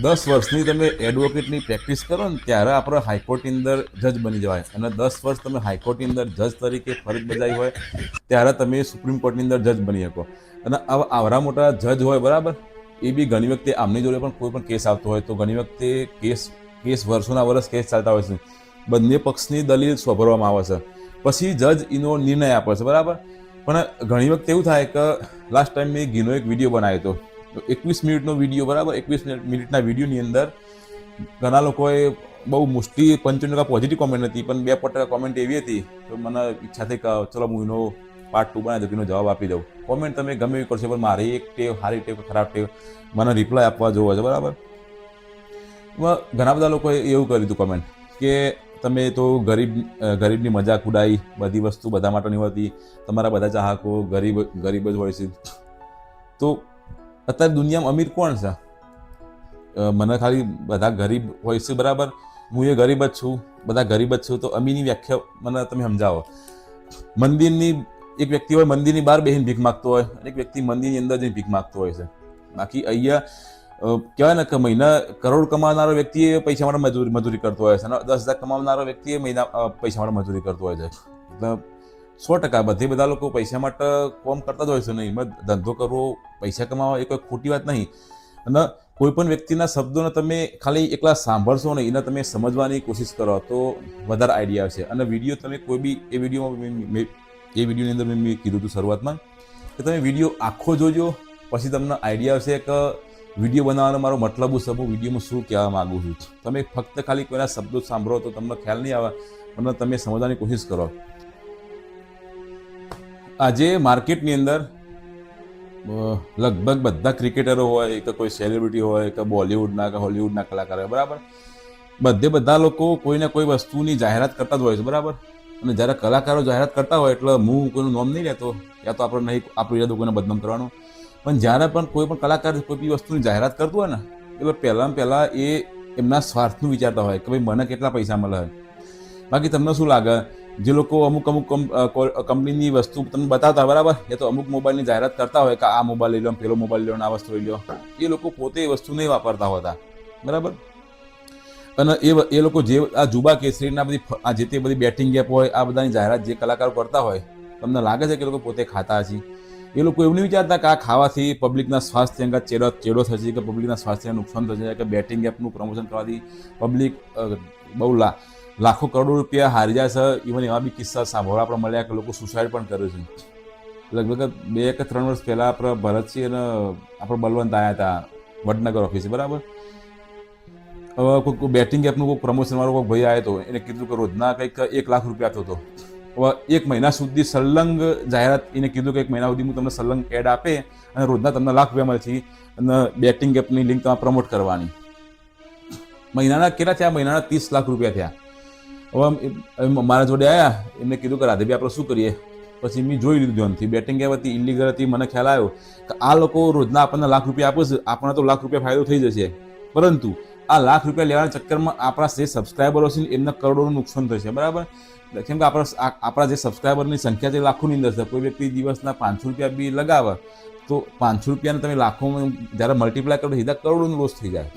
10 વર્ષની તમે એડવોકેટની પ્રેક્ટિસ કરો ને ત્યારે આપણે હાઈકોર્ટની અંદર જજ બની જવાય, અને 10 વર્ષ તમે હાઈકોર્ટની અંદર જજ તરીકે ફરજ બજાવી હોય ત્યારે તમે સુપ્રીમ કોર્ટની અંદર જજ બની શકો. અને આવા આવરા મોટા જજ હોય બરાબર, એ બી ઘણી વખતે આમની જોડે પણ કોઈ પણ કેસ આવતો હોય તો ઘણી વખતે કેસ વર્ષોના વર્ષ કેસ ચાલતા હોય છે. બંને પક્ષની દલીલ સોંપવામાં આવે છે, પછી જજ એનો નિર્ણય આપે છે બરાબર. પણ ઘણી વખત એવું થાય કે લાસ્ટ ટાઈમ મેં ઘીનો એક વિડીયો બનાવ્યો હતો, 21 મિનિટનો વિડીયો બરાબર. 21 મિનિટના વિડીયોની અંદર ઘણા લોકોએ બહુ મોસ્ટલી 95% પોઝિટિવ કોમેન્ટ હતી, પણ 2% કોમેન્ટ એવી હતી તો મને ઈચ્છા થઈ કે ચલો હું એનો પાર્ટ 2 બનાવી દઉં, એનો જવાબ આપી દઉં. કોમેન્ટ તમે ગમે એવી કરશો, પણ મારી એક ટેવ, સારી ટેવ ખરાબ ટેવ, મને રિપ્લાય આપવા જોવો છે બરાબર. ઘણા બધા લોકોએ એવું કર્યું હતું કોમેન્ટ કે તમે તો ગરીબની મજાક ઉડાઈ, બધી વસ્તુ બધા માટે નહીં હોતી, તમારા બધા ચાહકો ગરીબ જ હોય છે. તો અત્યારે દુનિયામાં અમીર કોણ છે? મને ખાલી બધા ગરીબ હોય છે બરાબર, હું એ ગરીબ જ છું, બધા ગરીબ જ છું. તો અમીરની વ્યાખ્યા મને તમે સમજાવો. મંદિરની એક વ્યક્તિ હોય, મંદિરની બહાર બેસીને ભીખ માગતો હોય, અને એક વ્યક્તિ મંદિરની અંદર જઈને ભીખ માગતો હોય છે. બાકી અહીંયા કહેવાય ને કે મહિના કરોડ કમાવનારો વ્યક્તિ પૈસા માટે મજૂરી કરતો હોય છે, અને 10,000 કમાવનારો વ્યક્તિ પૈસા માટે મજૂરી કરતો હોય છે. એટલે 100% બધા લોકો પૈસા માટે કામ કરતા જ હોય છે. નહીં, ધંધો કરવો, પૈસા કમાવા એ કોઈ ખોટી વાત નહીં. અને કોઈ પણ વ્યક્તિના શબ્દોને તમે ખાલી એકલા સાંભળશો ને, એને તમે સમજવાની કોશિશ કરો તો વધારે આઈડિયા આવશે. અને વિડીયો તમે કોઈ બી એ વિડીયોની અંદર મેં કીધું હતું શરૂઆતમાં કે તમે વિડીયો આખો જોજો, પછી તમને આઈડિયા આવશે કે વિડીયો બનાવવાનો મારો મતલબ શું, હું વિડીયોમાં શું કહેવા માગું છું. તમે ફક્ત ખાલી કોઈના શબ્દો સાંભળો તો તમને ખ્યાલ નહીં આવે, અને તમે સમજવાની કોશિશ કરો. આજે માર્કેટની અંદર લગભગ બધા ક્રિકેટરો હોય કે કોઈ સેલિબ્રિટી હોય કે બોલિવૂડના કે હોલિવૂડના કલાકાર હોય બરાબર, બધા લોકો કોઈને કોઈ વસ્તુની જાહેરાત કરતા જ હોય છે બરાબર. અને જ્યારે કલાકારો જાહેરાત કરતા હોય એટલે હું કોઈનું નામ નહીં લેતો, યા તો આપણે નહીં આપણો ઈરાદો કોઈને બદનામ કરવાનો, પણ જ્યારે પણ કોઈ પણ કલાકાર કોઈ બી વસ્તુની જાહેરાત કરતું હોય ને, એટલે પહેલાં એ એમના સ્વાર્થનું વિચારતા હોય કે ભાઈ મને કેટલા પૈસા મળે. બાકી તમને શું લાગે, જે લોકો અમુક કંપનીની વસ્તુ તમને બતાવતા બરાબર, એ તો અમુક મોબાઈલની જાહેરાત કરતા હોય કે આ મોબાઈલ લઈ લો, પેલો મોબાઈલ લઈ લો, આ વસ્તુ લઈ લો, એ લોકો પોતે એ વસ્તુ નહીં વાપરતા હોતા બરાબર. અને એ લોકો જે આ જુબા કેસરીના આ જે તે બધી બેટિંગ એપ હોય, આ બધાની જાહેરાત જે કલાકારો કરતા હોય, તમને લાગે છે કે એ લોકો પોતે ખાતા હશે? એ લોકો એવું નહીં વિચારતા કે આ ખાવાથી પબ્લિકના સ્વાસ્થ્ય અંગે ચેડો થશે, કે પબ્લિકના સ્વાસ્થ્યને નુકસાન થશે, કે બેટિંગ એપનું પ્રમોશન કરવાથી પબ્લિક બહુ લાખો કરોડો રૂપિયા હારી જાય છે. ઇવન એવા બી કિસ્સા સાંભળવા આપણે મળ્યા કે લોકો સુસાઇડ પણ કરે છે. લગભગ 2 કે 3 વર્ષ પહેલાં આપણે ભરતસિંહ અને આપણે બલવંત આવ્યા હતા વડનગર ઓફિસે બરાબર. હવે કોઈ બેટિંગ એપનું કોઈ પ્રમોશનવાળો કોઈ ભાઈ આવ્યો હતો, એને કીધું કે રોજના કંઈક 1 લાખ રૂપિયા આપતો હતો. હવે 1 મહિના સુધી સલંગ જાહેરાત, એને કીધું કે 1 મહિના સુધી હું તમને સલંગ એડ આપે અને રોજના તમને લાખ રૂપિયા મળશે, અને બેટિંગ એપની લિંક તમારે પ્રમોટ કરવાની. મહિનાના કેટલા થયા? મહિનાના 30 લાખ રૂપિયા થયા. હવે મારા જોડે આવ્યા, એમને કીધું કે રાધેભાઈ આપણે શું કરીએ? પછી મેં જોઈ લીધું ધ્યાનથી, બેટિંગ એપ હતી, ઇલીગલ હતી. મને ખ્યાલ આવ્યો કે આ લોકો રોજના આપણને લાખ રૂપિયા આપે છે, આપણને તો લાખ રૂપિયા ફાયદો થઈ જશે, પરંતુ આ લાખ રૂપિયા લેવાના ચક્કરમાં આપણા જે સબસ્ક્રાઈબરો છે એમને કરોડોનું નુકસાન થશે બરાબર. કેમ કે આપણા જે સબસ્ક્રાઈબરની સંખ્યા છે લાખોની અંદર છે. કોઈ વ્યક્તિ દિવસના 500 રૂપિયા બી લગાવે તો 500 રૂપિયાને તમે લાખોમાં જ્યારે મલ્ટીપ્લાય કરો તો સીધા કરોડોનો લોસ થઈ જાય.